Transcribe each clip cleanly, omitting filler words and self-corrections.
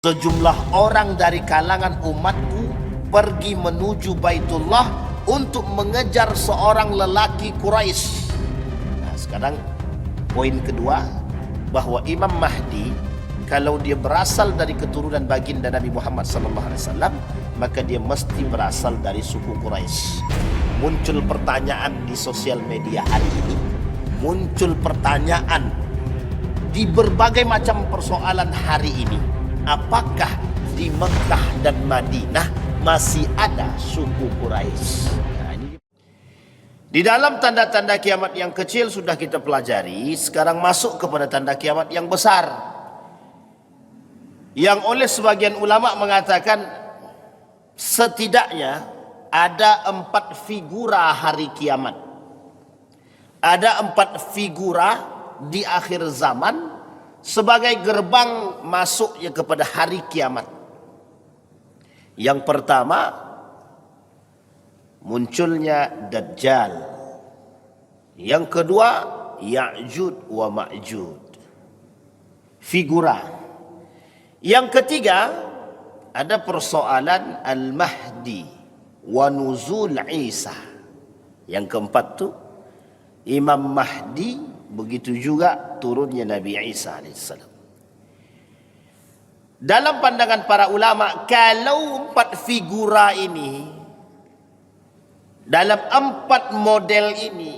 Sejumlah orang dari kalangan umatku pergi menuju Baitullah untuk mengejar seorang lelaki Quraisy. Nah, sekarang poin kedua, bahwa Imam Mahdi kalau dia berasal dari keturunan baginda Nabi Muhammad SAW, maka dia mesti berasal dari suku Quraisy. Muncul pertanyaan di sosial media hari ini, muncul pertanyaan di berbagai macam persoalan hari ini. Apakah di Mekah dan Madinah masih ada suku Quraisy? Nah, di dalam tanda-tanda kiamat yang kecil sudah kita pelajari. Sekarang masuk kepada tanda kiamat yang besar, yang oleh sebagian ulama mengatakan setidaknya ada 4 figura hari kiamat. Ada 4 figura di akhir zaman sebagai gerbang masuknya kepada hari kiamat. Yang pertama, munculnya Dajjal. Yang kedua, Ya'jud wa Ma'jud, figura. Yang ketiga, ada persoalan Al-Mahdi wa nuzul Isa. Yang keempat tu Imam Mahdi, begitu juga turunnya Nabi Isa AS. Dalam pandangan para ulama, kalau 4 figura ini, dalam 4 model ini,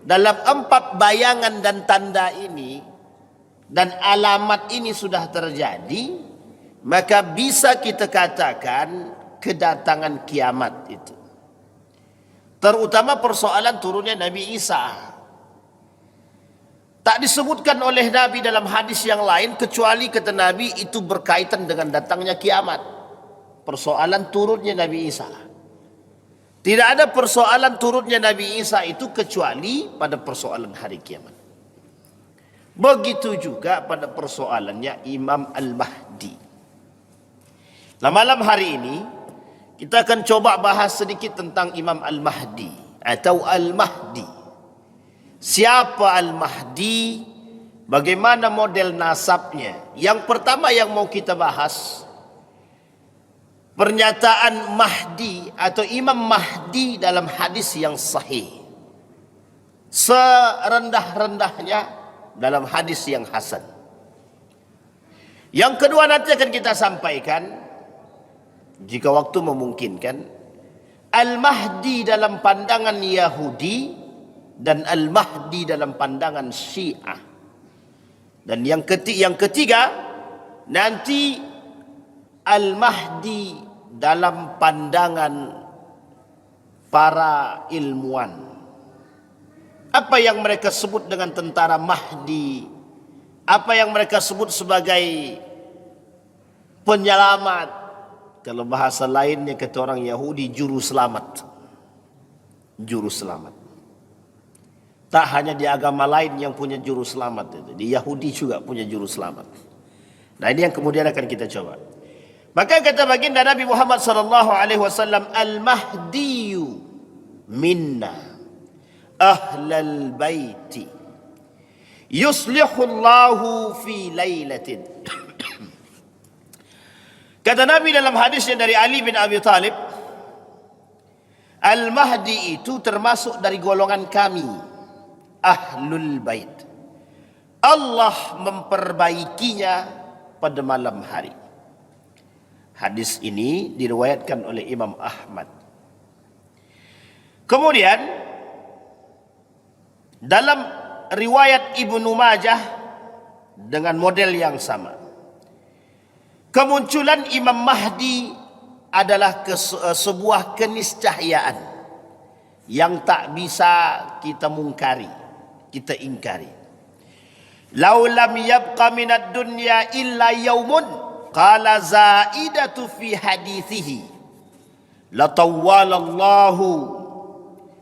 dalam 4 bayangan dan tanda ini, dan alamat ini sudah terjadi, maka bisa kita katakan kedatangan kiamat itu. Terutama persoalan turunnya Nabi Isa. Tak disebutkan oleh Nabi dalam hadis yang lain, kecuali kata Nabi itu berkaitan dengan datangnya kiamat. Persoalan turunnya Nabi Isa. Tidak ada persoalan turunnya Nabi Isa itu kecuali pada persoalan hari kiamat. Begitu juga pada persoalannya Imam Al-Mahdi. Nah, malam hari ini kita akan coba bahas sedikit tentang Imam Al-Mahdi atau Al-Mahdi. Siapa Al-Mahdi? Bagaimana model nasabnya? Yang pertama yang mau kita bahas, pernyataan Mahdi atau Imam Mahdi dalam hadis yang sahih, serendah-rendahnya dalam hadis yang hasan. Yang kedua nanti akan kita sampaikan, jika waktu memungkinkan, Al-Mahdi dalam pandangan Yahudi dan Al-Mahdi dalam pandangan Syiah. Dan yang ketiga nanti Al-Mahdi dalam pandangan para ilmuwan. Apa yang mereka sebut dengan tentara Mahdi, apa yang mereka sebut sebagai penyelamat, kalau bahasa lainnya kata orang Yahudi, juru selamat. Juru selamat. Tak hanya di agama lain yang punya juru selamat, di Yahudi juga punya juru selamat. Nah, ini yang kemudian akan kita coba. Maka kata baginda Nabi Muhammad SAW, Al-Mahdiyu minna ahlal baiti yuslihullahu fi laylatin. Kata Nabi dalam hadisnya dari Ali bin Abi Thalib, Al-Mahdi itu termasuk dari golongan kami, Ahlul Bait. Allah memperbaikinya pada malam hari. Hadis ini diriwayatkan oleh Imam Ahmad. Kemudian dalam riwayat Ibnu Majah dengan model yang sama, kemunculan Imam Mahdi adalah sebuah keniscayaan yang tak bisa kita mungkari, kita ingkari. Lau lam yabqa minad dunya illa yaumun qala zaidatu fi hadithihi la tawwalallahu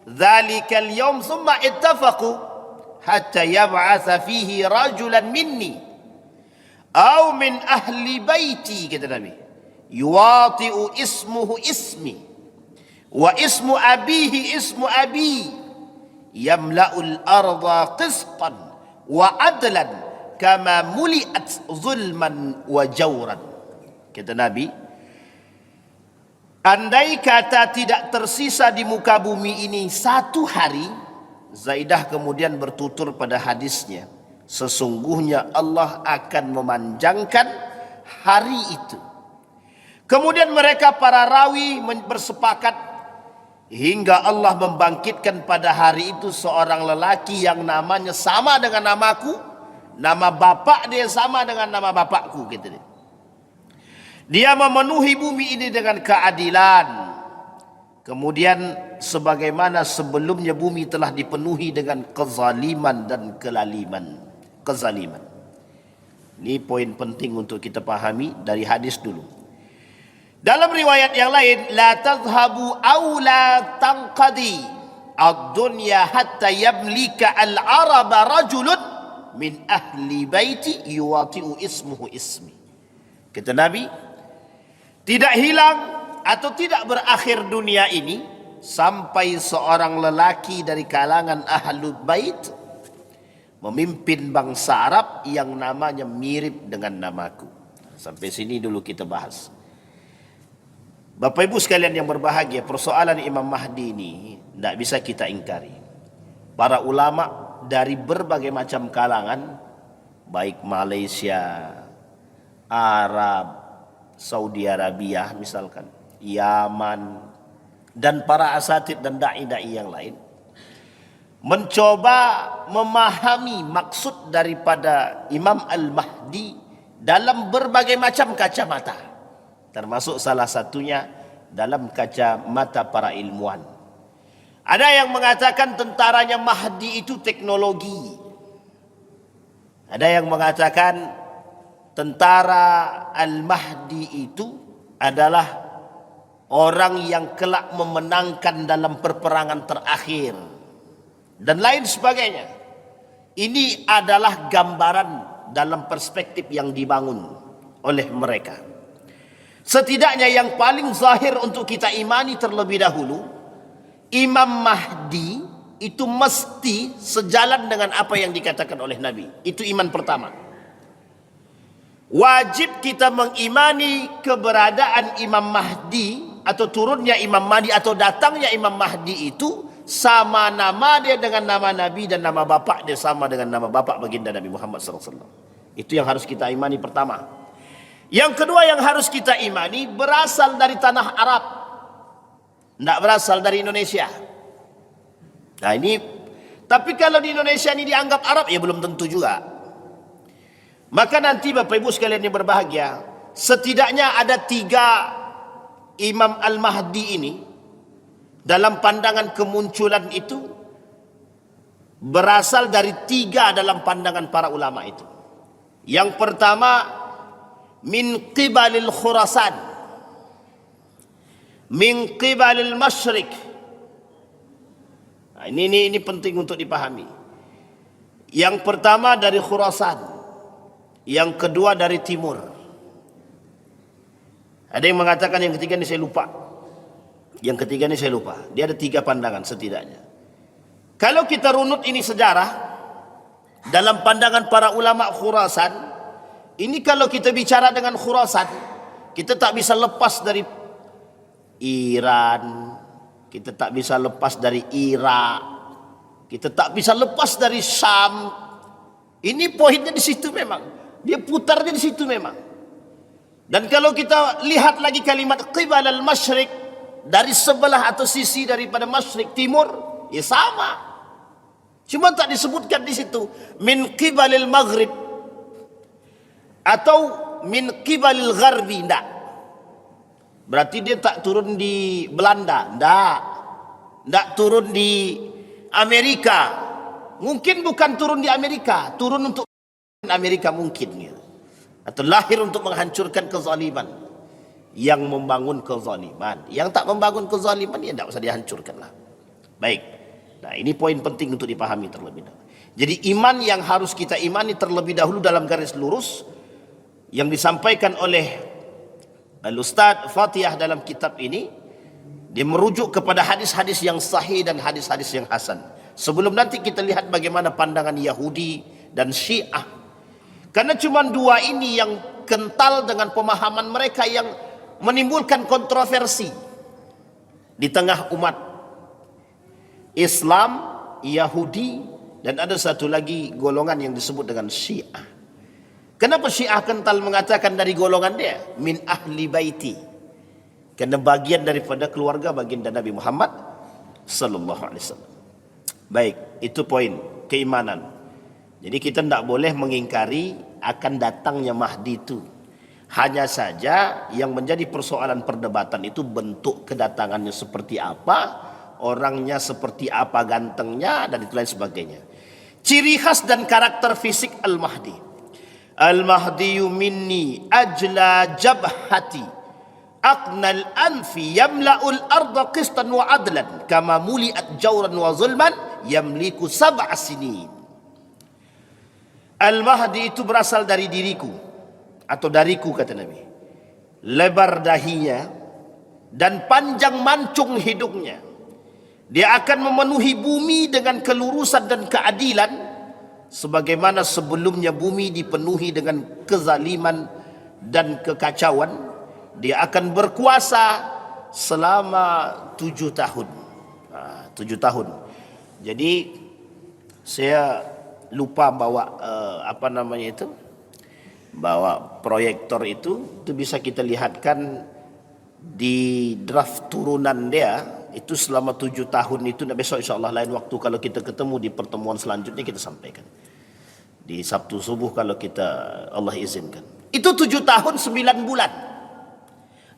dhalika al-yawm thumma ittafaqu hatta yab'atha fihi rajulan minni aw min ahli baiti, kata Nabi, yuwati'u ismuhu ismi wa ismu abihi ismu abi yamla'ul arda qistan wa adlan kama muli'at zulman wa jawran. Kata Nabi, andai kata tidak tersisa di muka bumi ini satu hari, Zaidah kemudian bertutur pada hadisnya, sesungguhnya Allah akan memanjangkan hari itu. Kemudian mereka para rawi bersepakat hingga Allah membangkitkan pada hari itu seorang lelaki yang namanya sama dengan namaku, nama bapak dia sama dengan nama bapakku, gitu dia. Dia memenuhi bumi ini dengan keadilan. Kemudian sebagaimana sebelumnya bumi telah dipenuhi dengan kezaliman dan kezaliman. Ini poin penting untuk kita pahami dari hadis dulu. Dalam riwayat yang lain, la tadhhabu aw la tanqadi ad-dunya hatta yamlika al-araba rajulun min ahli baiti yuwati'u ismuhu ismi. Kata Nabi, tidak hilang atau tidak berakhir dunia ini sampai seorang lelaki dari kalangan ahlul bait memimpin bangsa Arab yang namanya mirip dengan namaku. Sampai sini dulu kita bahas. Bapak Ibu sekalian yang berbahagia, persoalan Imam Mahdi ini tidak bisa kita ingkari. Para ulama dari berbagai macam kalangan, baik Malaysia, Arab, Saudi Arabia misalkan, Yaman, dan para asatid dan da'i-da'i yang lain, mencoba memahami maksud daripada Imam Al-Mahdi dalam berbagai macam kacamata. Termasuk salah satunya dalam kacamata para ilmuwan. Ada yang mengatakan tentaranya Mahdi itu teknologi. Ada yang mengatakan tentara Al-Mahdi itu adalah orang yang kelak memenangkan dalam perperangan terakhir. Dan lain sebagainya. Ini adalah gambaran dalam perspektif yang dibangun oleh mereka. Setidaknya yang paling zahir untuk kita imani terlebih dahulu, Imam Mahdi itu mesti sejalan dengan apa yang dikatakan oleh Nabi. Itu iman pertama. Wajib kita mengimani keberadaan Imam Mahdi atau turunnya Imam Mahdi atau datangnya Imam Mahdi itu sama nama dia dengan nama Nabi dan nama bapak dia sama dengan nama bapak baginda Nabi Muhammad SAW. Itu yang harus kita imani pertama. Yang kedua yang harus kita imani berasal dari tanah Arab, tidak berasal dari Indonesia. Nah ini, tapi kalau di Indonesia ini dianggap Arab, ya belum tentu juga. Maka nanti Bapak Ibu sekalian yang berbahagia, setidaknya ada 3 Imam Al-Mahdi ini dalam pandangan kemunculan itu berasal dari 3 dalam pandangan para ulama itu. Yang pertama, min qibalil Khurasan, min qibalil Masyriq. Nah, ini penting untuk dipahami. Yang pertama dari Khurasan, yang kedua dari timur. Ada yang mengatakan yang ketiga ini saya lupa. Yang ketiga ini saya lupa. Dia ada 3 pandangan setidaknya. Kalau kita runut ini sejarah dalam pandangan para ulama Khurasan, ini kalau kita bicara dengan Khurasan, kita tak bisa lepas dari Iran, kita tak bisa lepas dari Irak, kita tak bisa lepas dari Syam. Ini poinnya di situ memang. Dia putarnya di situ memang. Dan kalau kita lihat lagi kalimat qibal al-masyriq, dari sebelah atau sisi daripada masyriq timur, ya sama. Cuma tak disebutkan di situ min qibalil maghrib atau min qibalil gharbi, enggak. Berarti dia tak turun di Belanda, enggak turun di Amerika. Mungkin bukan turun di Amerika, turun untuk Amerika mungkin gitu. Atau lahir untuk menghancurkan kezaliman. Yang membangun kezaliman, yang tak membangun kezaliman, ya tidak usah dihancurkan lah. Baik. Nah ini poin penting untuk dipahami terlebih dahulu. Jadi iman yang harus kita imani terlebih dahulu dalam garis lurus yang disampaikan oleh Al-Ustaz Fatihah dalam kitab ini, dia merujuk kepada hadis-hadis yang sahih dan hadis-hadis yang hasan. Sebelum nanti kita lihat bagaimana pandangan Yahudi dan Syiah. Karena cuma 2 ini yang kental dengan pemahaman mereka yang menimbulkan kontroversi di tengah umat Islam, Yahudi, dan ada satu lagi golongan yang disebut dengan Syiah. Kenapa Syiah kental mengatakan dari golongan dia? Min ahli baiti. Karena bagian daripada keluarga baginda Nabi Muhammad sallallahu alaihi wasallam. Baik, itu poin keimanan. Jadi kita tidak boleh mengingkari akan datangnya Mahdi itu. Hanya saja yang menjadi persoalan perdebatan itu bentuk kedatangannya seperti apa, orangnya seperti apa gantengnya, dan itu lain sebagainya. Ciri khas dan karakter fisik Al-Mahdi. Al-Mahdiyu minni ajla jabhati aqnal anfi yamla'ul arda qistan wa adlan kama muli'at jawran wa zulman yamliku sab'a sinin. Al-Mahdi itu berasal dari diriku, atau dariku kata Nabi. Lebar dahinya dan panjang mancung hidungnya. Dia akan memenuhi bumi dengan kelurusan dan keadilan, sebagaimana sebelumnya bumi dipenuhi dengan kezaliman dan kekacauan. Dia akan berkuasa selama 7 tahun. 7 tahun. Jadi saya lupa bawa bawa proyektor itu bisa kita lihatkan di draft turunan dia itu selama 7 tahun itu. Nah, besok insyaAllah lain waktu kalau kita ketemu di pertemuan selanjutnya kita sampaikan di Sabtu subuh kalau kita Allah izinkan. Itu 7 tahun 9 bulan.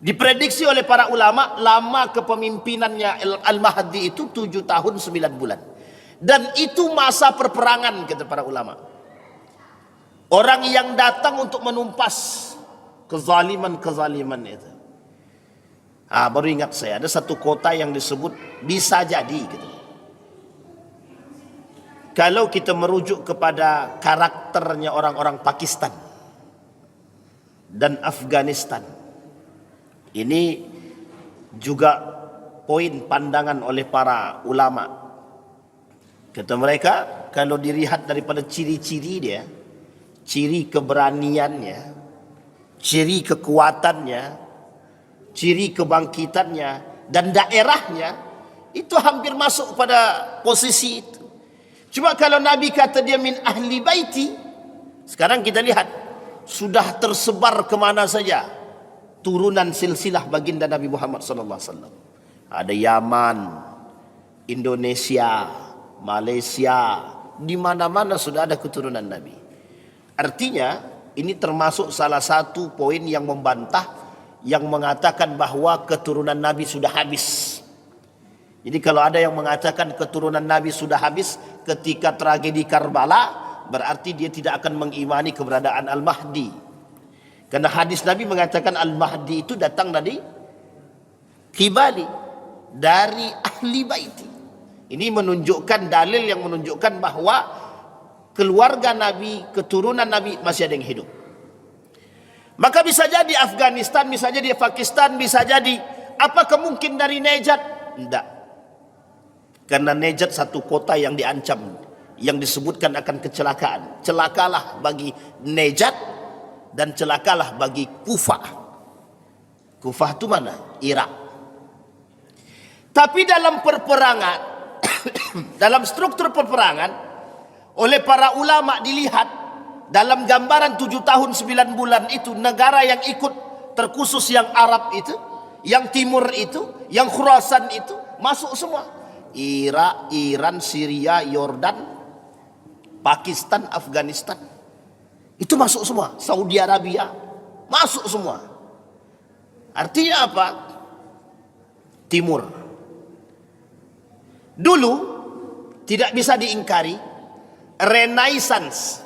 Diprediksi oleh para ulama lama kepemimpinannya Al-Mahdi itu 7 tahun 9 bulan. Dan itu masa perperangan kata para ulama. Orang yang datang untuk menumpas kezaliman itu. Baru ingat saya ada satu kota yang disebut bisa jadi gitu. Kalau kita merujuk kepada karakternya orang-orang Pakistan dan Afghanistan, ini juga poin pandangan oleh para ulama. Kata mereka, kalau dilihat daripada ciri-ciri dia, ciri keberaniannya, ciri kekuatannya, ciri kebangkitannya, dan daerahnya, itu hampir masuk pada posisi itu. Cuma kalau Nabi kata dia min ahli baiti, sekarang kita lihat, sudah tersebar kemana saja turunan silsilah baginda Nabi Muhammad SAW. Ada Yaman, Indonesia, Malaysia, di mana-mana sudah ada keturunan Nabi. Artinya ini termasuk salah satu poin yang membantah yang mengatakan bahwa keturunan Nabi sudah habis. Jadi kalau ada yang mengatakan keturunan Nabi sudah habis ketika tragedi Karbala, berarti dia tidak akan mengimani keberadaan Al-Mahdi. Karena hadis Nabi mengatakan Al-Mahdi itu datang dari Kibali, dari ahli baiti. Ini menunjukkan dalil yang menunjukkan bahwa keluarga Nabi, keturunan Nabi masih ada yang hidup. Maka bisa jadi Afghanistan, bisa jadi Pakistan, bisa jadi apakah mungkin dari Nejat? Tidak. Karena Nejat satu kota yang diancam, yang disebutkan akan kecelakaan. Celakalah bagi Nejat dan celakalah bagi Kufah. Kufah itu mana? Irak. Tapi dalam perperangan, dalam struktur peperangan, oleh para ulama dilihat dalam gambaran 7 tahun 9 bulan itu, negara yang ikut terkhusus yang Arab itu, yang Timur itu, yang Khurasan itu masuk semua. Irak, Iran, Syria, Yordan, Pakistan, Afghanistan, itu masuk semua. Saudi Arabia masuk semua. Artinya apa? Timur. Dulu tidak bisa diingkari Renaissance.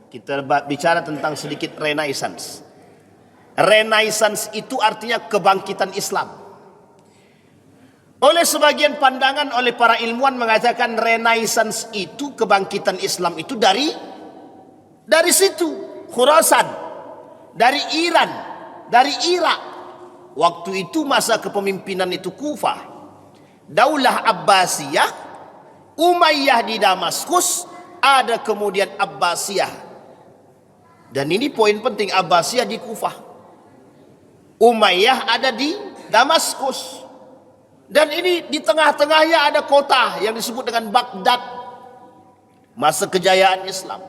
Kita bicara tentang sedikit Renaissance. Renaissance itu artinya kebangkitan Islam. Oleh sebagian pandangan, oleh para ilmuwan mengatakan Renaissance itu kebangkitan Islam itu dari situ, Khurasan, dari Iran, dari Irak. Waktu itu masa kepemimpinan itu Kufah, Daulah Abbasiyah, Umayyah di Damaskus, ada kemudian Abbasiyah Dan ini poin penting, Abbasiyah di Kufah, Umayyah ada di Damaskus. Dan ini di tengah-tengahnya ada kota yang disebut dengan Baghdad, masa kejayaan Islam.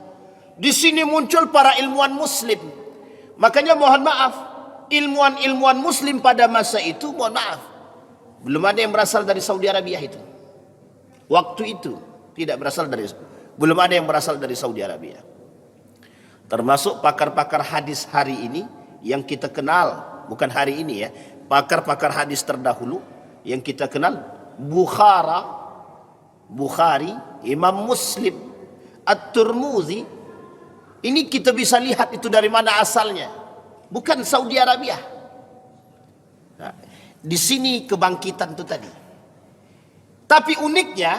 Di sini muncul para ilmuwan muslim. Makanya mohon maaf, ilmuwan-ilmuwan muslim pada masa itu, mohon maaf, belum ada yang berasal dari Saudi Arabia itu. Waktu itu belum ada yang berasal dari Saudi Arabia. Termasuk pakar-pakar hadis hari ini yang kita kenal, bukan hari ini ya, pakar-pakar hadis terdahulu yang kita kenal, Bukhari, Imam Muslim, At-Tirmidzi. Ini kita bisa lihat itu dari mana asalnya, bukan Saudi Arabia. Nah, di sini kebangkitan itu tadi. Tapi uniknya,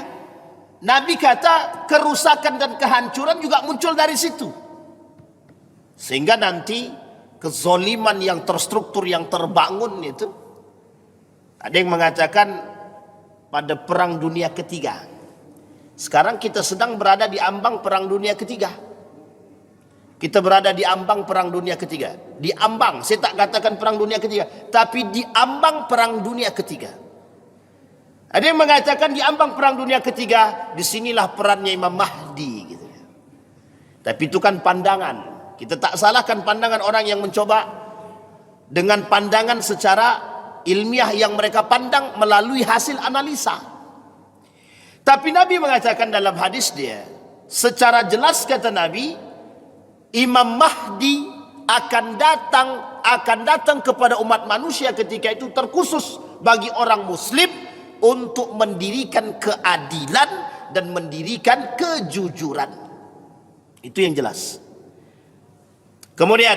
Nabi kata kerusakan dan kehancuran juga muncul dari situ. Sehingga nanti kezoliman yang terstruktur, yang terbangun itu, ada yang mengatakan pada Perang Dunia Ketiga. Sekarang kita sedang berada di ambang Perang Dunia Ketiga. Kita berada di ambang Perang Dunia Ketiga. Di ambang, saya tak katakan Perang Dunia Ketiga, tapi di ambang Perang Dunia Ketiga. Ada yang mengatakan di ambang Perang Dunia Ketiga, disinilah perannya Imam Mahdi gitu. Tapi itu kan pandangan. Kita tak salahkan pandangan orang yang mencoba dengan pandangan secara ilmiah yang mereka pandang melalui hasil analisa. Tapi Nabi mengatakan dalam hadis dia, secara jelas kata Nabi, Imam Mahdi akan datang kepada umat manusia ketika itu terkhusus bagi orang muslim untuk mendirikan keadilan dan mendirikan kejujuran. Itu yang jelas. Kemudian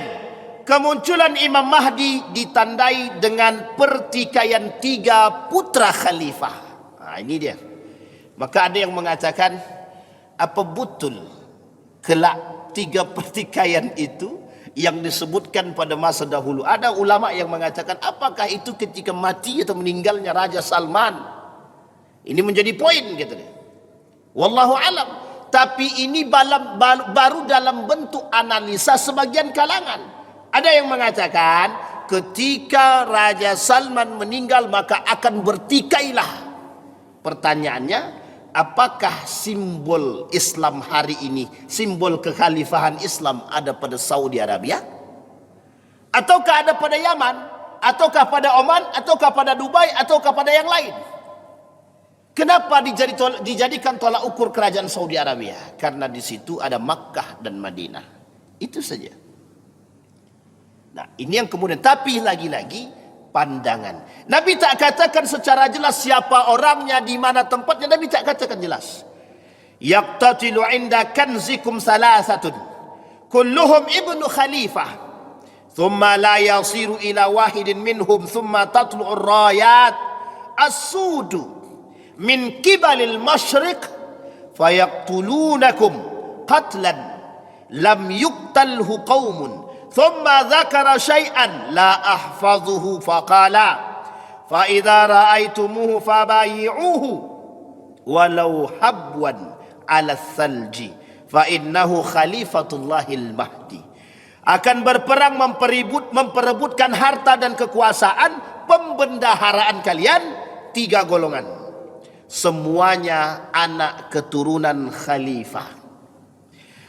kemunculan Imam Mahdi ditandai dengan pertikaian 3 putra khalifah. Nah, ini dia. Maka ada yang mengatakan, apa betul kelak 3 pertikaian itu yang disebutkan pada masa dahulu? Ada ulama yang mengatakan, apakah itu ketika mati atau meninggalnya Raja Salman? Ini menjadi poin gitu. Wallahu alam. Tapi ini baru dalam bentuk analisa sebagian kalangan. Ada yang mengatakan ketika Raja Salman meninggal maka akan bertikailah. Pertanyaannya, apakah simbol Islam hari ini, simbol kekhalifahan Islam ada pada Saudi Arabia? Ataukah ada pada Yaman? Ataukah pada Oman? Ataukah pada Dubai? Ataukah pada yang lain? Kenapa dijadikan tolak ukur kerajaan Saudi Arabia? Karena di situ ada Makkah dan Madinah. Itu saja. Nah, ini yang kemudian. Tapi lagi-lagi pandangan. Nabi tak katakan secara jelas siapa orangnya, di mana tempatnya. Nabi tak katakan jelas. Yaqtatilu inda kanzikum salasatun, kulluhum ibnu khalifah, thumma la yasiru ila wahidin minhum, thumma tatlu'ur rayat as-sudu min kibalil masyriq fayaqtulunakum qatlan lam yuqtalhu qaumun. Thumma dzakara syai'an la ahfazuhu faqala fa idza ra'aitumuhu fabayi'uhu walau habwan 'ala thalji fa innahu khalifatullahil mahdi. Akan berperang memperebutkan harta dan kekuasaan, pembendaharaan kalian 3 golongan. Semuanya anak keturunan khalifah.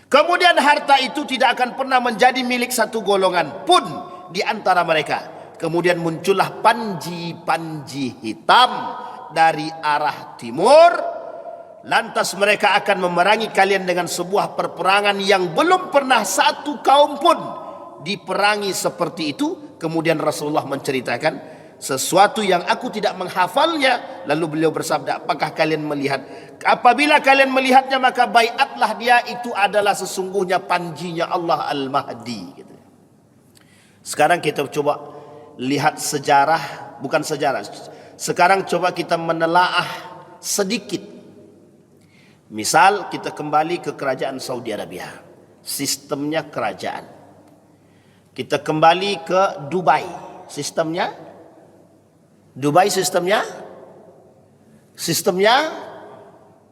Kemudian harta itu tidak akan pernah menjadi milik satu golongan pun di antara mereka. Kemudian muncullah panji-panji hitam dari arah timur. Lantas mereka akan memerangi kalian dengan sebuah perperangan yang belum pernah satu kaum pun diperangi seperti itu. Kemudian Rasulullah menceritakan sesuatu yang aku tidak menghafalnya. Lalu beliau bersabda, apakah kalian melihat? Apabila kalian melihatnya maka baiatlah dia, itu adalah sesungguhnya panjinya Allah Al-Mahdi gitu. Sekarang kita coba lihat sejarah, bukan sejarah. Sekarang coba kita menelaah sedikit. Misal kita kembali ke kerajaan Saudi Arabia, sistemnya kerajaan. Kita kembali ke Dubai, sistemnya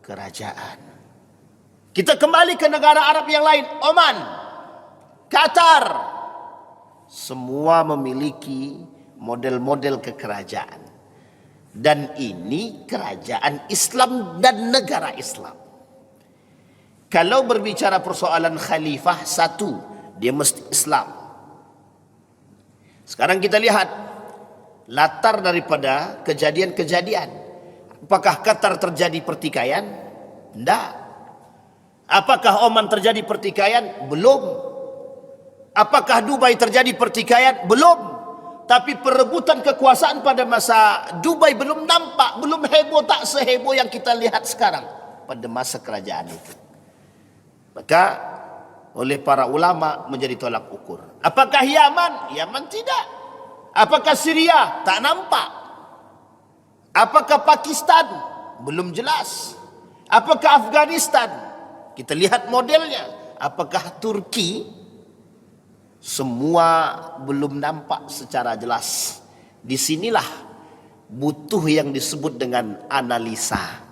kerajaan. Kita kembali ke negara Arab yang lain, Oman. Qatar, semua memiliki model-model kekerajaan. Dan ini kerajaan Islam dan negara Islam. Kalau berbicara persoalan khalifah, satu, dia mesti Islam. Sekarang kita lihat latar daripada kejadian-kejadian. Apakah Qatar terjadi pertikaian? Tidak. Apakah Oman terjadi pertikaian? Belum. Apakah Dubai terjadi pertikaian? Belum. Tapi perebutan kekuasaan pada masa Dubai belum nampak, belum heboh, tak seheboh yang kita lihat sekarang pada masa kerajaan itu. Maka oleh para ulama menjadi tolak ukur. Apakah Yaman? Yaman tidak. Apakah Syria? Tak nampak. Apakah Pakistan? Belum jelas. Apakah Afghanistan? Kita lihat modelnya. Apakah Turki? Semua belum nampak secara jelas. Disinilah butuh yang disebut dengan analisa.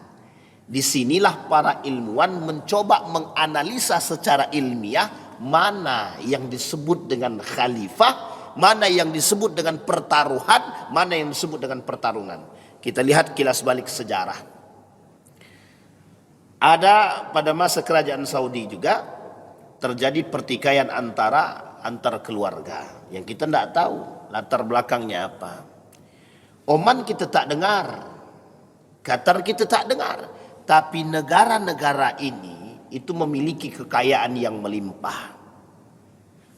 Disinilah para ilmuwan mencoba menganalisa secara ilmiah mana yang disebut dengan khalifah, mana yang disebut dengan pertaruhan, mana yang disebut dengan pertarungan. Kita lihat kilas balik sejarah. Ada pada masa kerajaan Saudi juga terjadi pertikaian antar keluarga yang kita tidak tahu latar belakangnya apa. Oman kita tak dengar, Qatar kita tak dengar, tapi negara-negara ini itu memiliki kekayaan yang melimpah.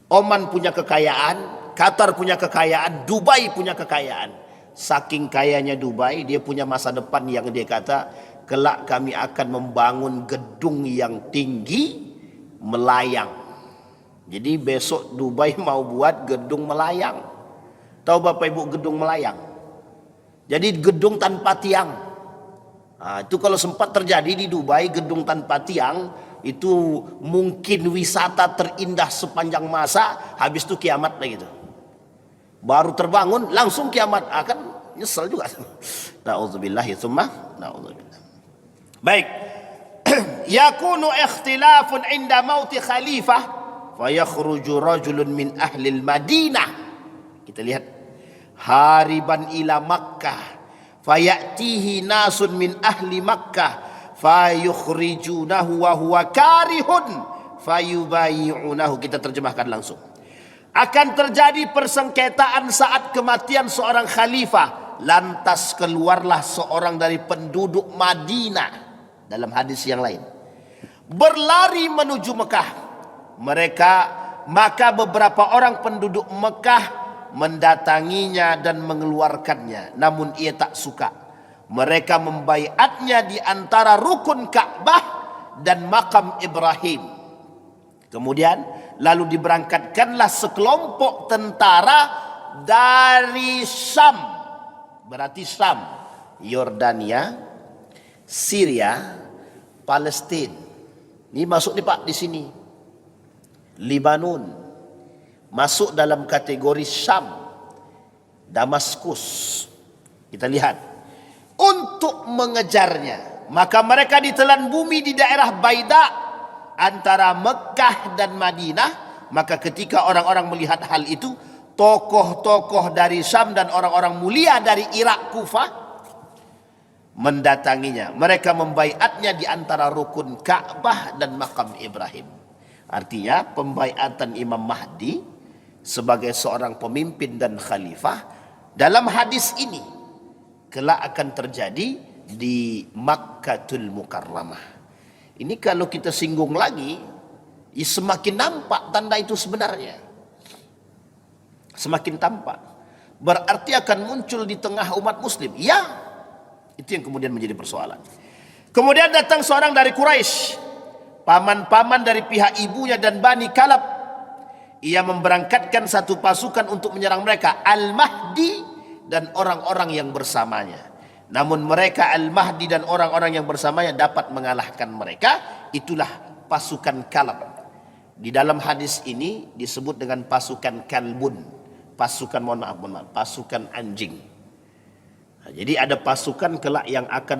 Oman punya kekayaan, Qatar punya kekayaan, Dubai punya kekayaan. Saking kayanya Dubai, dia punya masa depan yang dia kata, kelak kami akan membangun gedung yang tinggi melayang. Jadi besok Dubai mau buat gedung melayang. Tahu Bapak Ibu gedung melayang? Jadi gedung tanpa tiang. Nah, itu kalau sempat terjadi di Dubai gedung tanpa tiang, itu mungkin wisata terindah sepanjang masa. Habis itu kiamat lah gitu. Baru terbangun langsung kiamat, akan nyesel juga. Na'udzubillahi tsumma na'udzubillah. Baik. Yakunu ikhtilafun inda mauti khalifah fayakhruju rajulun min ahli al-Madinah. Kita lihat hariban ila Makkah fayatihi nasun min ahli Makkah fayukhrijunahu wa huwa karihun fayubayi'unahu. Kita terjemahkan langsung. Akan terjadi persengketaan saat kematian seorang khalifah, lantas keluarlah seorang dari penduduk Madinah, dalam hadis yang lain, berlari menuju Mekah. Maka beberapa orang penduduk Mekah mendatanginya dan mengeluarkannya, namun ia tak suka. Mereka membaiatnya di antara rukun Ka'bah dan makam Ibrahim. Kemudian lalu diberangkatkanlah sekelompok tentara dari Syam, berarti Syam, Yordania, Syria, Palestina. Ini masuk nih Pak di sini. Libanon masuk dalam kategori Syam, Damaskus. Kita lihat untuk mengejarnya, maka mereka ditelan bumi di daerah Baida antara Mekah dan Madinah. Maka ketika orang-orang melihat hal itu, tokoh-tokoh dari Syam dan orang-orang mulia dari Irak, Kufah mendatanginya. Mereka membaiatnya di antara rukun Ka'bah dan makam Ibrahim. Artinya pembaiatan Imam Mahdi sebagai seorang pemimpin dan khalifah dalam hadis ini kelak akan terjadi di Makkatul Mukarramah. Ini kalau kita singgung lagi, semakin nampak tanda itu sebenarnya. Semakin tampak. Berarti akan muncul di tengah umat muslim. Ya, itu yang kemudian menjadi persoalan. Kemudian datang seorang dari Quraisy, paman-paman dari pihak ibunya dan Bani Kalab. Ia memberangkatkan satu pasukan untuk menyerang mereka, Al-Mahdi dan orang-orang yang bersamanya. Namun mereka, Al-Mahdi dan orang-orang yang bersamanya, dapat mengalahkan mereka. Itulah pasukan Kalab. Di dalam hadis ini disebut dengan pasukan Kalbun. Pasukan, pasukan anjing. Jadi ada pasukan kelak yang akan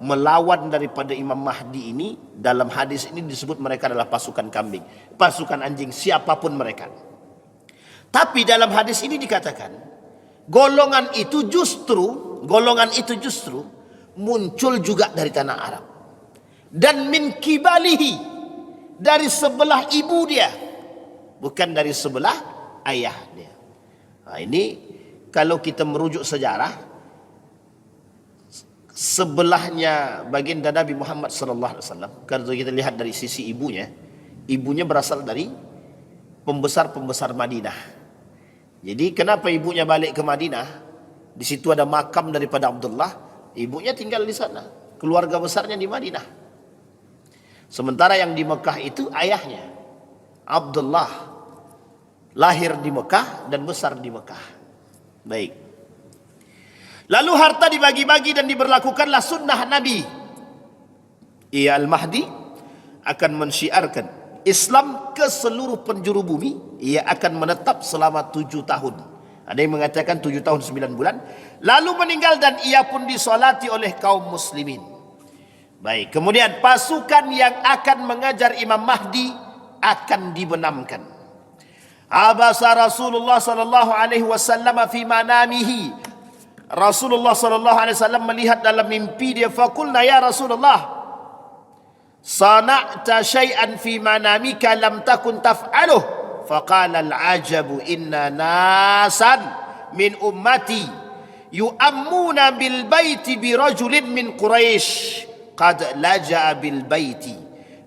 melawan daripada Imam Mahdi ini. Dalam hadis ini disebut mereka adalah pasukan kambing, pasukan anjing, siapapun mereka. Tapi dalam hadis ini dikatakan golongan itu justru muncul juga dari tanah Arab. Dan min kibalihi, dari sebelah ibu dia, bukan dari sebelah ayah dia. Nah, ini kalau kita merujuk sejarah, sebelahnya baginda Nabi Muhammad SAW, kalau kita lihat dari sisi ibunya berasal dari pembesar-pembesar Madinah. Jadi kenapa ibunya balik ke Madinah? Di situ ada makam daripada Abdullah, ibunya tinggal di sana, keluarga besarnya di Madinah. Sementara yang di Mekah itu ayahnya Abdullah, lahir di Mekah dan besar di Mekah. Baik. Lalu harta dibagi-bagi dan diberlakukanlah sunnah Nabi. Ia Al-Mahdi akan mensyiarkan Islam ke seluruh penjuru bumi. Ia akan menetap selama 7 tahun. Ada yang mengatakan 7 tahun 9 bulan. Lalu meninggal dan ia pun disolati oleh kaum muslimin. Baik, kemudian pasukan yang akan mengajar Imam Mahdi akan dibenamkan. Abasa Rasulullah sallallahu alaihi wasallam fi manamihi. Rasulullah sallallahu alaihi wasallam melihat dalam mimpi dia, faqulna ya Rasulullah, sana'ta syai'an fi manamika lam takun taf'aluh. Faqala al-ajabu inna nasan min ummati yu'ammuna bil baiti bi rajulin min Quraisy qad laja'a bil baiti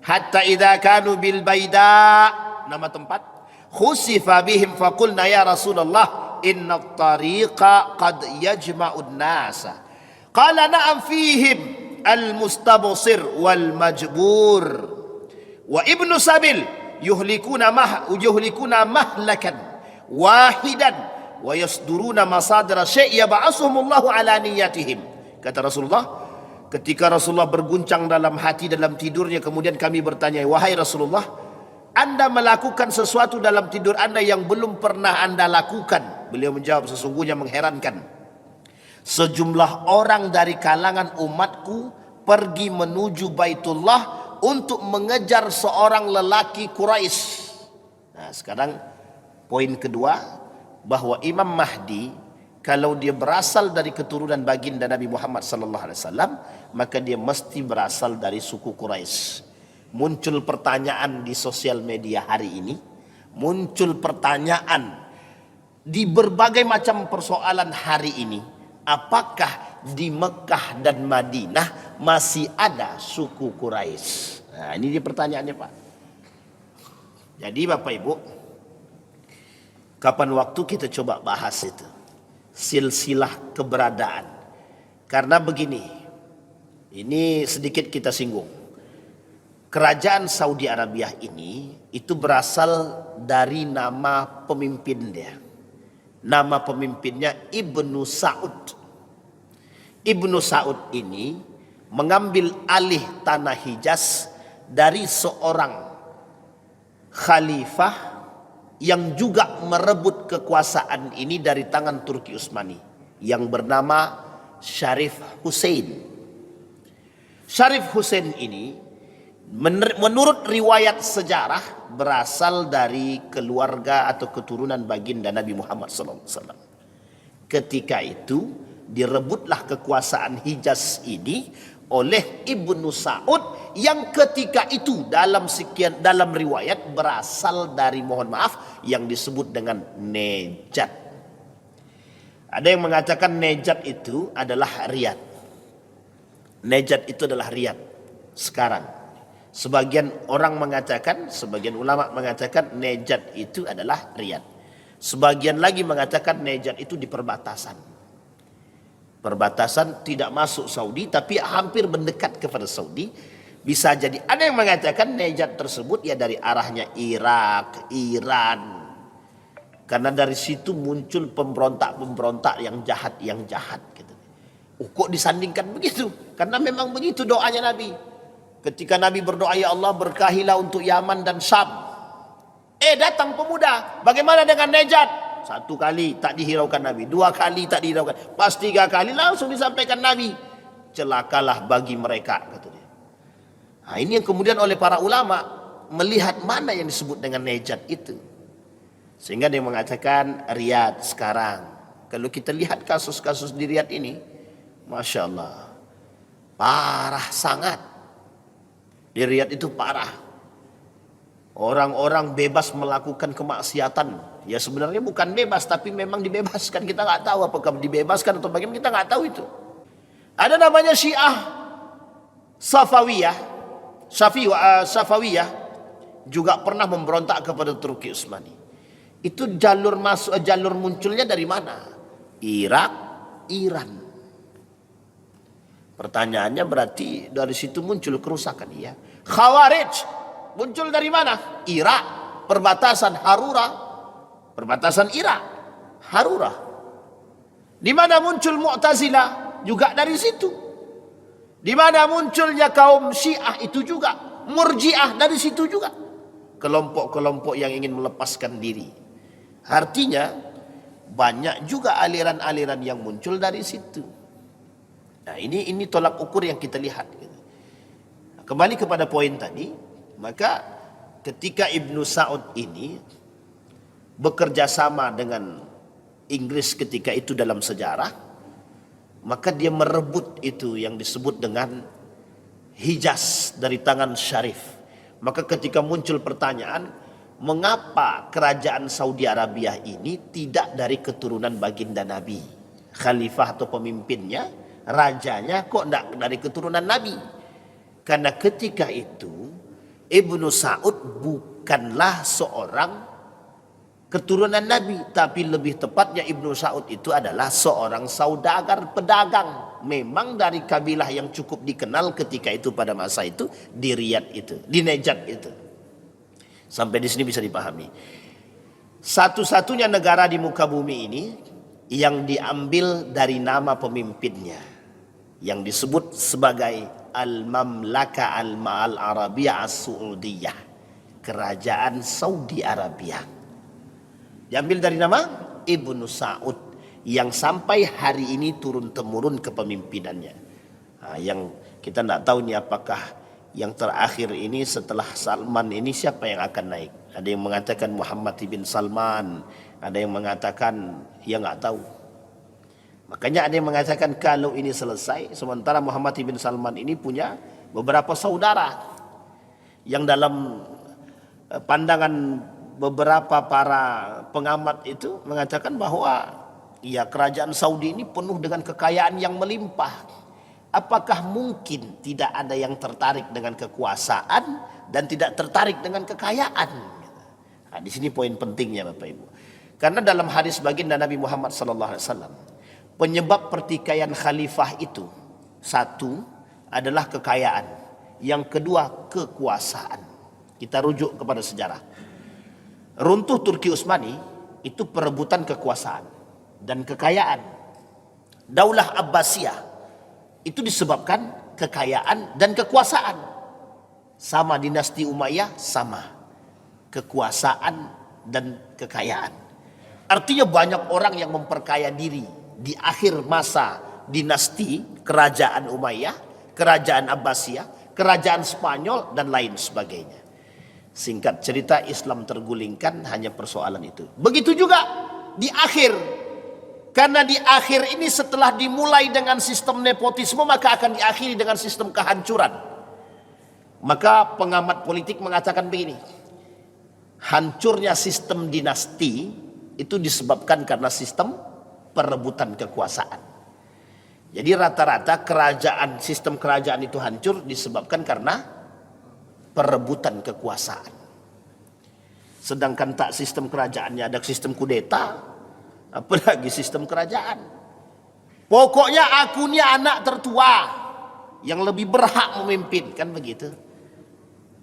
hatta idza kanu bil baida, nama tempat, khusifa bihim faqulna ya Rasulullah inna at-tariqa qad yajma'un nasa. Qala na'am fihim al-mustabsir wal majbur wa ibnu sabil yuhlikuna mahlakan wahidan wa yasduruna masadira syai' yab'asuhumullahu ala niyatihim. Kata Rasulullah, ketika Rasulullah berguncang dalam hati dalam tidurnya, kemudian kami bertanya, wahai Rasulullah, Anda melakukan sesuatu dalam tidur Anda yang belum pernah Anda lakukan. Beliau menjawab, sesungguhnya mengherankan, sejumlah orang dari kalangan umatku pergi menuju Baitullah untuk mengejar seorang lelaki Quraisy. Nah, sekarang poin kedua, bahwa Imam Mahdi kalau dia berasal dari keturunan baginda Nabi Muhammad sallallahu alaihi wasallam, maka dia mesti berasal dari suku Quraisy. Muncul pertanyaan di sosial media hari ini, muncul pertanyaan di berbagai macam persoalan hari ini, apakah di Mekah dan Madinah masih ada suku Quraisy? Nah, ini dia pertanyaannya, Pak. Jadi Bapak Ibu, kapan waktu kita coba bahas itu silsilah keberadaan. Karena begini, ini sedikit kita singgung. Kerajaan Saudi Arabia ini itu berasal dari nama pemimpin dia. Nama pemimpinnya Ibnu Saud. Ibnu Saud ini mengambil alih tanah Hijaz dari seorang khalifah yang juga merebut kekuasaan ini dari tangan Turki Utsmani yang bernama Syarif Hussein. Syarif Hussein ini menurut riwayat sejarah berasal dari keluarga atau keturunan baginda Nabi Muhammad SAW. Ketika itu direbutlah kekuasaan Hijaz ini oleh Ibnu Saud yang ketika itu dalam riwayat berasal dari, mohon maaf, yang disebut dengan Nejat. Ada yang mengatakan Nejat itu adalah Riyadh. Nejat itu adalah Riyadh sekarang. Sebagian orang mengatakan, sebagian ulama mengatakan Nejat itu adalah Riyadh. Sebagian lagi mengatakan Nejat itu di perbatasan. Perbatasan tidak masuk Saudi tapi hampir mendekat kepada Saudi. Bisa jadi ada yang mengatakan Nejat tersebut ya dari arahnya Irak, Iran. Karena dari situ muncul pemberontak-pemberontak yang jahat gitu. Kok disandingkan begitu? Karena memang begitu doanya Nabi. Ketika Nabi berdoa, ya Allah berkahilah untuk Yaman dan Syam. Datang pemuda, bagaimana dengan Nejat? Satu kali tak dihiraukan Nabi, dua kali tak dihiraukan, pas tiga kali langsung disampaikan Nabi. Celakalah bagi mereka, kata dia. Nah, ini yang kemudian oleh para ulama melihat mana yang disebut dengan Najd itu. Sehingga dia mengatakan Riyadh sekarang. Kalau kita lihat kasus-kasus di Riyadh ini, Masya Allah, parah sangat. Di Riyadh itu parah. Orang-orang bebas melakukan kemaksiatan. Ya sebenarnya bukan bebas, tapi memang dibebaskan. Kita nggak tahu apakah dibebaskan atau bagaimana, kita nggak tahu itu. Ada namanya Syiah Safawiyah, Safawiyah juga pernah memberontak kepada Turki Utsmani. Itu jalur munculnya dari mana? Irak, Iran. Pertanyaannya berarti dari situ muncul kerusakan, ya. Khawarij muncul dari mana? Irak, perbatasan Harura, perbatasan Irak, Harura. Di mana muncul Mu'tazilah? Juga dari situ. Di mana munculnya kaum Syiah itu juga, Murji'ah dari situ juga. Kelompok-kelompok yang ingin melepaskan diri. Artinya banyak juga aliran-aliran yang muncul dari situ. Nah, ini tolak ukur yang kita lihat. Kembali kepada poin tadi, maka ketika Ibnu Saud ini bekerja sama dengan Inggris ketika itu dalam sejarah, maka dia merebut itu yang disebut dengan Hijaz dari tangan Syarif. Maka ketika muncul pertanyaan, mengapa kerajaan Saudi Arabia ini tidak dari keturunan baginda Nabi? Khalifah atau pemimpinnya, rajanya kok tidak dari keturunan Nabi? Karena ketika itu Ibnu Saud bukanlah seorang keturunan Nabi, tapi lebih tepatnya Ibnu Saud itu adalah seorang saudagar, pedagang. Memang dari kabilah yang cukup dikenal ketika itu pada masa itu di Riyadh itu, di Najd itu. Sampai di sini bisa dipahami. Satu-satunya negara di muka bumi ini yang diambil dari nama pemimpinnya, yang disebut sebagai Al-Mamlaka Al-Arabiyah As-Saudiyah, kerajaan Saudi Arabia. Diambil dari nama Ibnu Saud yang sampai hari ini turun-temurun kepemimpinannya. Nah, yang kita tidak tahu nih apakah yang terakhir ini setelah Salman ini siapa yang akan naik. Ada yang mengatakan Muhammad bin Salman, ada yang mengatakan ya nggak tahu. Makanya ada yang mengatakan kalau ini selesai, sementara Muhammad bin Salman ini punya beberapa saudara yang dalam pandangan beberapa para pengamat itu mengatakan bahwa ya kerajaan Saudi ini penuh dengan kekayaan yang melimpah. Apakah mungkin tidak ada yang tertarik dengan kekuasaan dan tidak tertarik dengan kekayaan? Nah, di sini poin pentingnya Bapak Ibu. Karena dalam hadis baginda Nabi Muhammad SAW, penyebab pertikaian khalifah itu, satu adalah kekayaan, yang kedua kekuasaan. Kita rujuk kepada sejarah. Runtuh Turki Utsmani itu perebutan kekuasaan dan kekayaan. Daulah Abbasiyah itu disebabkan kekayaan dan kekuasaan. Sama dinasti Umayyah, sama kekuasaan dan kekayaan. Artinya banyak orang yang memperkaya diri di akhir masa dinasti kerajaan Umayyah, kerajaan Abbasiyah, kerajaan Spanyol dan lain sebagainya. Singkat cerita, Islam tergulingkan hanya persoalan itu. Begitu juga di akhir. Karena di akhir ini setelah dimulai dengan sistem nepotisme, maka akan diakhiri dengan sistem kehancuran. Maka pengamat politik mengatakan begini, hancurnya sistem dinasti itu disebabkan karena sistem perebutan kekuasaan. Jadi rata-rata sistem kerajaan itu hancur disebabkan karena perebutan kekuasaan. Sedangkan tak sistem kerajaannya ada sistem kudeta, apalagi sistem kerajaan. Pokoknya aku ini anak tertua yang lebih berhak memimpin, kan begitu.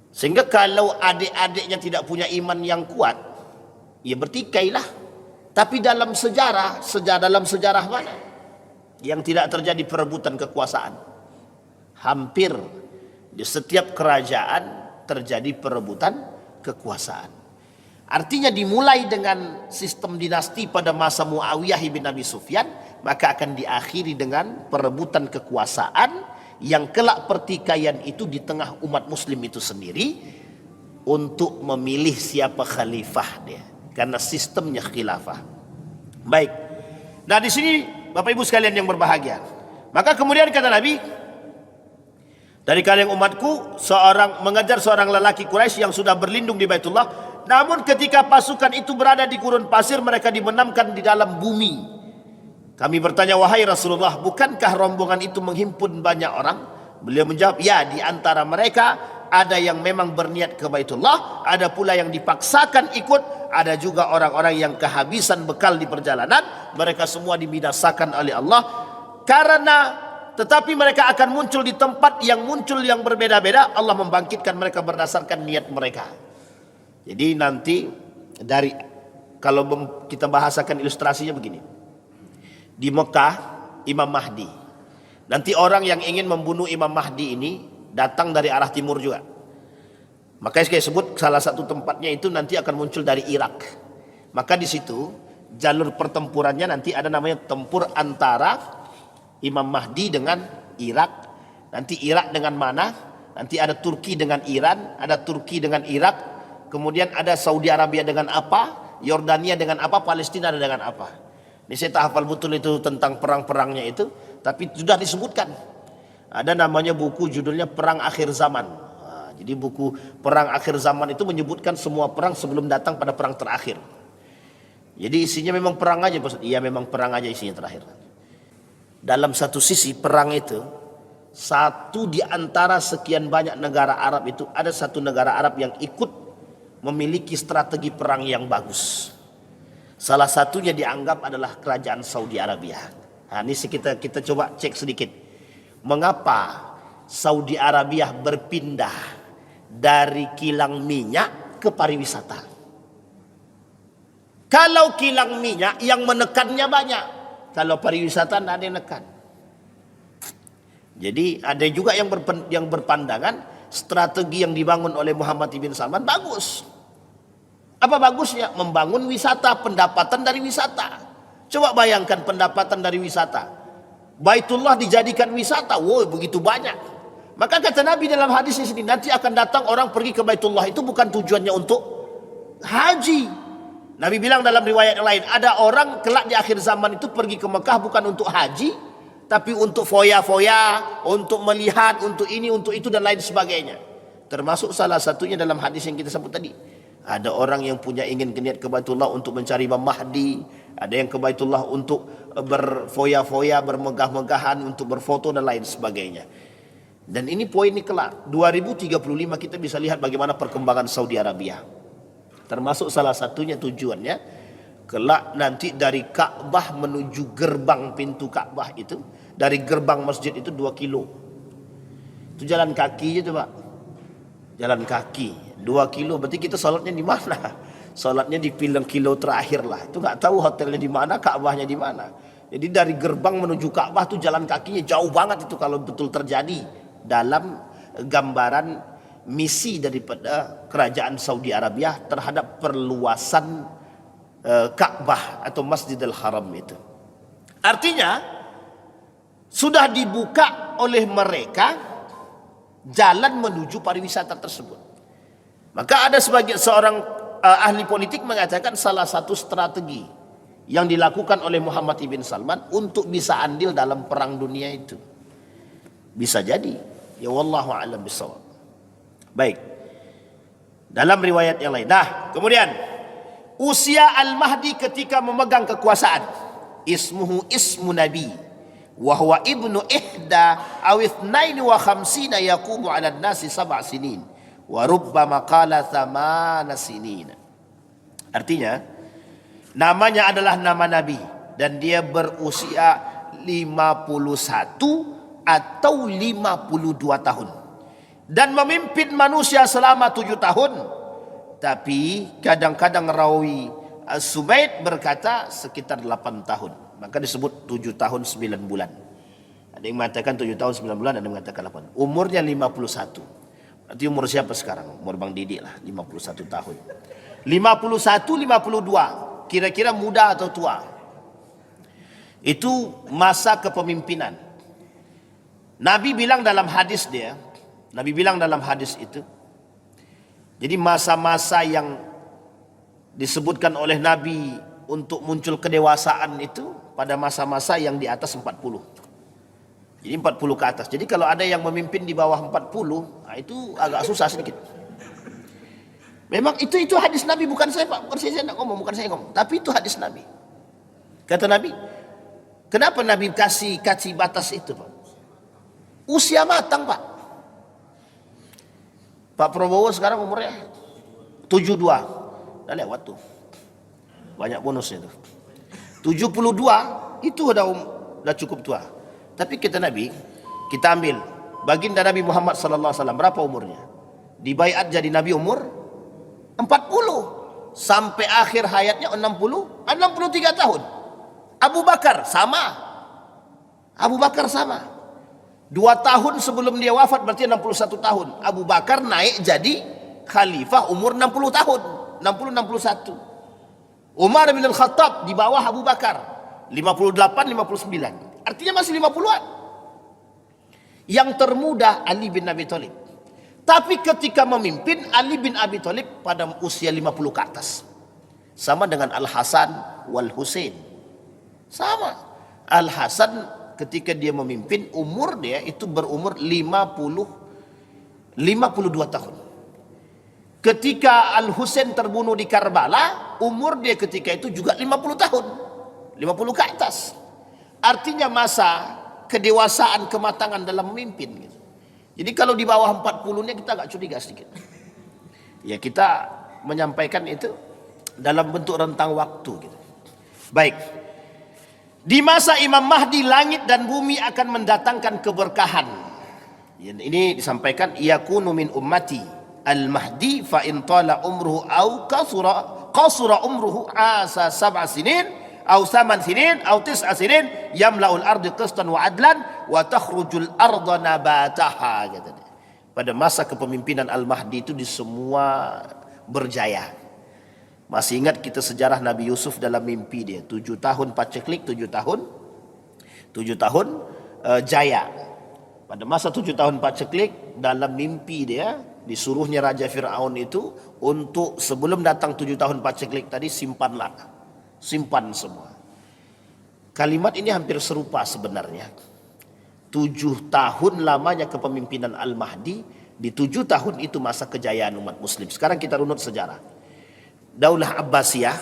Sehingga kalau adik-adiknya tidak punya iman yang kuat, ya bertikailah. Tapi dalam sejarah mana yang tidak terjadi perebutan kekuasaan? Hampir di setiap kerajaan terjadi perebutan kekuasaan. Artinya dimulai dengan sistem dinasti pada masa Muawiyah bin Abi Sufyan, maka akan diakhiri dengan perebutan kekuasaan yang kelak pertikaian itu di tengah umat muslim itu sendiri untuk memilih siapa khalifah dia, karena sistemnya khilafah. Baik. Nah, di sini Bapak Ibu sekalian yang berbahagia, maka kemudian kata Nabi, dari kalian umatku seorang mengejar seorang lelaki Quraisy yang sudah berlindung di Baitullah. Namun ketika pasukan itu berada di gurun pasir, mereka dibenamkan di dalam bumi. Kami bertanya, wahai Rasulullah, bukankah rombongan itu menghimpun banyak orang? Beliau menjawab, ya, di antara mereka ada yang memang berniat ke Baitullah, ada pula yang dipaksakan ikut, ada juga orang-orang yang kehabisan bekal di perjalanan. Mereka semua dibinasakan oleh Allah tetapi mereka akan muncul di tempat yang berbeda-beda. Allah membangkitkan mereka berdasarkan niat mereka. Jadi nanti kalau kita bahasakan ilustrasinya begini. Di Mekah Imam Mahdi. Nanti orang yang ingin membunuh Imam Mahdi ini datang dari arah timur juga. Makanya saya sebut salah satu tempatnya itu nanti akan muncul dari Irak. Maka di situ jalur pertempurannya nanti ada namanya tempur antara Imam Mahdi dengan Irak. Nanti Irak dengan mana? Nanti ada Turki dengan Iran, ada Turki dengan Irak. Kemudian ada Saudi Arabia dengan apa, Yordania dengan apa, Palestina dengan apa. Ini saya tak hafal betul itu tentang perang-perangnya itu, tapi sudah disebutkan. Ada namanya buku judulnya Perang Akhir Zaman. Nah, jadi buku Perang Akhir Zaman itu menyebutkan semua perang sebelum datang pada perang terakhir. Jadi isinya memang perang aja, Pak. Iya, memang perang aja isinya terakhir. Dalam satu sisi perang itu, satu di antara sekian banyak negara Arab itu ada satu negara Arab yang ikut memiliki strategi perang yang bagus. Salah satunya dianggap adalah kerajaan Saudi Arabia. Nah, ini kita coba cek sedikit. Mengapa Saudi Arabia berpindah dari kilang minyak ke pariwisata? Kalau kilang minyak yang menekannya banyak, kalau pariwisata tidak ada yang menekan. Jadi ada juga yang berpandangan strategi yang dibangun oleh Muhammad bin Salman bagus. Apa bagusnya? Membangun wisata, pendapatan dari wisata. Coba bayangkan pendapatan dari wisata. Baitullah dijadikan wisata, wow, begitu banyak. Maka kata Nabi dalam hadis di sini, nanti akan datang orang pergi ke Baitullah itu bukan tujuannya untuk haji. Nabi bilang dalam riwayat yang lain, ada orang kelak di akhir zaman itu pergi ke Mekah bukan untuk haji, tapi untuk foya-foya, untuk melihat, untuk ini, untuk itu dan lain sebagainya. Termasuk salah satunya dalam hadis yang kita sebut tadi. Ada orang yang ingin niat ke Baitullah untuk mencari Imam Mahdi, ada yang ke Baitullah untuk berfoya-foya, bermegah-megahan, untuk berfoto dan lain sebagainya. Dan ini poin ini kelak 2035 kita bisa lihat bagaimana perkembangan Saudi Arabia. Termasuk salah satunya tujuannya kelak nanti dari Ka'bah menuju gerbang pintu Ka'bah itu, dari gerbang masjid itu 2 kilo. Itu jalan kaki aja Pak. Jalan kaki 2 kilo, berarti kita sholatnya di mana? Sholatnya di kilo terakhir lah. Itu nggak tahu hotelnya di mana, Ka'bahnya di mana. Jadi dari gerbang menuju Ka'bah itu jalan kakinya jauh banget itu kalau betul terjadi dalam gambaran misi daripada kerajaan Saudi Arabia terhadap perluasan Ka'bah atau Masjidil Haram itu. Artinya sudah dibuka oleh mereka jalan menuju pariwisata tersebut. Maka ada seorang ahli politik mengatakan salah satu strategi yang dilakukan oleh Muhammad bin Salman untuk bisa andil dalam perang dunia itu. Bisa jadi, ya wallahu a'lam bishawab. Baik. Dalam riwayat yang lain. Nah, kemudian usia Al-Mahdi ketika memegang kekuasaan. Ismuhu ismu Nabi. Wa huwa ibnu ihda aw ithnaini wa khamsina yaqumu 'ala an-nasi 7 sinin. Wa rubbama qala 8 sinin. Artinya, namanya adalah nama Nabi dan dia berusia 51 atau 52 tahun. Dan memimpin manusia selama 7 tahun. Tapi kadang-kadang rawi As-Subaid berkata sekitar 8 tahun. Maka disebut 7 tahun 9 bulan. Ada yang mengatakan 7 tahun 9 bulan, ada yang mengatakan 8. Umurnya 51. Berarti umur siapa sekarang? Umur Bang Didi lah, 51 tahun. 51, 52, kira-kira muda atau tua. Itu masa kepemimpinan. Nabi bilang dalam hadis itu, jadi masa-masa yang disebutkan oleh Nabi untuk muncul kedewasaan itu pada masa-masa yang di atas 40. Jadi 40 ke atas. Jadi kalau ada yang memimpin di bawah 40, nah itu agak susah sedikit. Memang itu hadis Nabi, bukan saya Pak, bukan saya nak ngomong, bukan saya ngomong, tapi itu hadis Nabi. Kata Nabi, kenapa Nabi kasih batas itu Pak? Usia matang Pak. Pak Prabowo sekarang umurnya 72, udah lewat tuh, banyak bonusnya tuh. 72 itu udah cukup tua. Tapi kita Nabi, kita ambil baginda Nabi Muhammad sallallahu alaihi wasallam, berapa umurnya? Dibaiat jadi Nabi umur 40 sampai akhir hayatnya 63 tahun. Abu Bakar sama. 2 tahun sebelum dia wafat berarti 61 tahun. Abu Bakar naik jadi khalifah umur 60 tahun, 61. Umar bin Al-Khattab di bawah Abu Bakar 58, 59. Artinya masih 50-an. Yang termuda Ali bin Abi Thalib. Tapi ketika memimpin, Ali bin Abi Thalib pada usia 50 ke atas. Sama dengan Al-Hasan wal Husain. Sama. Al-Hasan ketika dia memimpin, umur dia itu berumur 52 tahun. Ketika Al-Husain terbunuh di Karbala, umur dia ketika itu juga 50 tahun. 50 ke atas. Artinya masa kedewasaan, kematangan dalam memimpin gitu. Jadi kalau di bawah 40-nya kita agak curiga sedikit. Ya kita menyampaikan itu dalam bentuk rentang waktu gitu. Baik. Di masa Imam Mahdi, langit dan bumi akan mendatangkan keberkahan. Ini disampaikan, yakunu min ummati al-mahdi fa in tala umruhu au qasura umruhu asa 7 sinin au 8 sinin au 9 sinin yamla'ul ardi qistan wa adlan wa takhrujul arda nabataha. Pada masa kepemimpinan Al-Mahdi itu di semua berjaya. Masih ingat kita sejarah Nabi Yusuf dalam mimpi dia 7 tahun paceklik, 7 tahun jaya. Pada masa 7 tahun paceklik, dalam mimpi dia disuruhnya Raja Fir'aun itu untuk sebelum datang 7 tahun paceklik tadi simpan semua. Kalimat ini hampir serupa sebenarnya. 7 tahun lamanya kepemimpinan Al-Mahdi, di 7 tahun itu masa kejayaan umat muslim. Sekarang kita runut sejarah. Daulah Abbasiyah,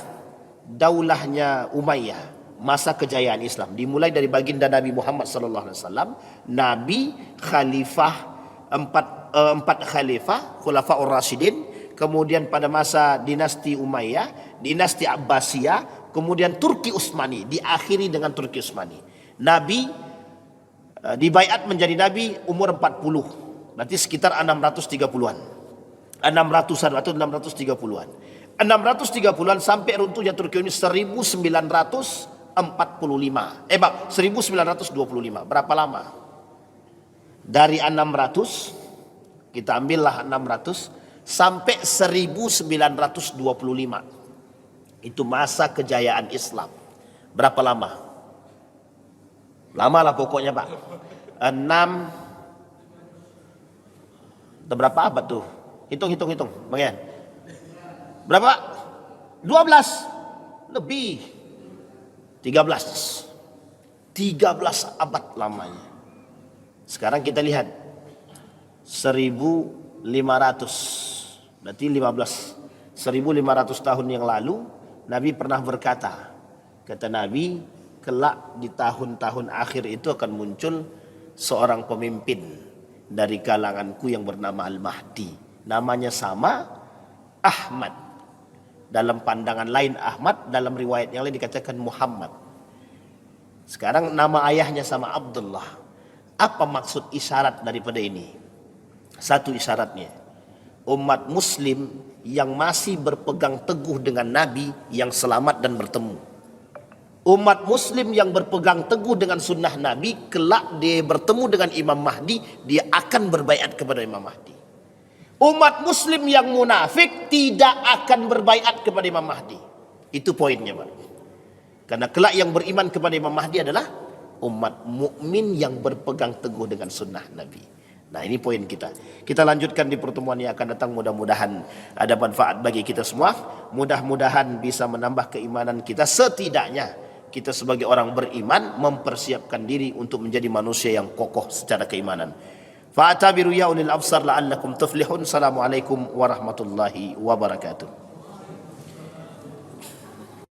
daulahnya Umayyah, masa kejayaan Islam dimulai dari baginda Nabi Muhammad sallallahu alaihi wasallam, Nabi khalifah, empat khalifah, Khulafaur Rasyidin, kemudian pada masa dinasti Umayyah, dinasti Abbasiyah, kemudian Turki Utsmani, diakhiri dengan Turki Utsmani. Nabi dibaiat menjadi nabi umur 40, berarti sekitar 630-an. 600-an atau 630-an. 630-an sampai runtuhnya Turki ini 1945. 1925. Berapa lama? Dari 600, kita ambillah 600 sampai 1925. Itu masa kejayaan Islam. Berapa lama? Lama lah pokoknya Pak. 6 berapa abad tuh? Hitung Bang Yan. Berapa? 12 lebih. 13 abad lamanya. Sekarang kita lihat 1500, berarti 1500 tahun yang lalu Nabi pernah berkata, kata Nabi, kelak di tahun-tahun akhir itu akan muncul seorang pemimpin dari kalanganku yang bernama Al-Mahdi. Namanya sama, Ahmad. Dalam pandangan lain Ahmad, dalam riwayat yang lain dikatakan Muhammad. Sekarang nama ayahnya sama Abdullah. Apa maksud isyarat daripada ini? Satu isyaratnya, umat muslim yang masih berpegang teguh dengan Nabi yang selamat dan bertemu. Umat muslim yang berpegang teguh dengan sunnah Nabi, kelak dia bertemu dengan Imam Mahdi, dia akan berbaiat kepada Imam Mahdi. Umat muslim yang munafik tidak akan berbaiat kepada Imam Mahdi. Itu poinnya, Pak. Karena kelak yang beriman kepada Imam Mahdi adalah umat mukmin yang berpegang teguh dengan sunnah Nabi. Nah, ini poin kita. Kita lanjutkan di pertemuan yang akan datang. Mudah-mudahan ada manfaat bagi kita semua. Mudah-mudahan bisa menambah keimanan kita. Setidaknya kita sebagai orang beriman mempersiapkan diri untuk menjadi manusia yang kokoh secara keimanan. Fa'tabiru ya ulil absar la'allakum tuflihun. Assalamualaikum warahmatullahi wabarakatuh.